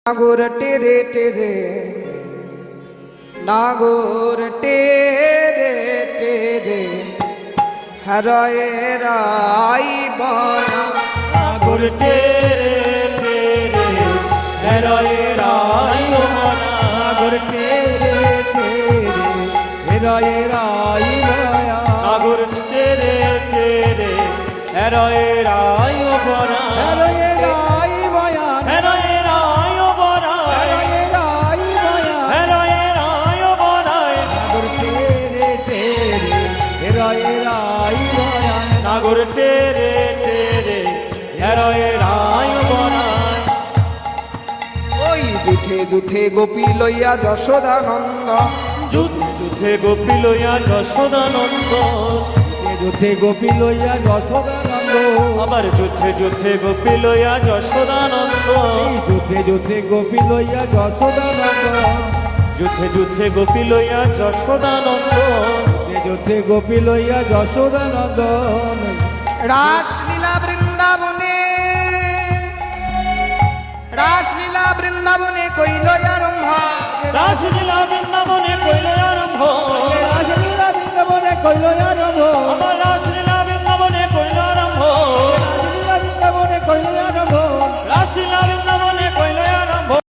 नागोर टेरे टेरे नागोर टेरे टेरे हराए राई बना नागोर टेरे टेरे हराए राई बना नागोर टेरे टेरे हराए राई बना नागोर टेरे टेरे हराए राई बना हराए राई बना हराए राई बना हराए राई बना हराए राई बना नागोर टेरे टेरे हराए राई बना नागोर टेरे टेरे हराए राई बना ओई जुठे जुठे गोपी लइया যশোদানন্দ যুদ্ধে যুদ্ধে গোপী লইয়া যশোদানন্দ যুদ্ধে গোপী লইয়া যশোদানন্দ আবার যুদ্ধে যুদ্ধে গোপী লইয়া যশোদানন্দ যুদ্ধে যুদ্ধে গোপী লইয়া যশোদানন্দ যুদ্ধে যুদ্ধে গোপী লইয়া যশোদানন্দ যুদ্ধে গোপী লইয়া যশোদানন্দ রাসলীলা বৃন্দাবনে রাসলীলা বৃন্দাবনে কইল আরম্ভ রাসলীলা বৃন্দাবনে কইল আরম্ভ রাসলীলা বৃন্দাবনে কইল আরম্ভ আবার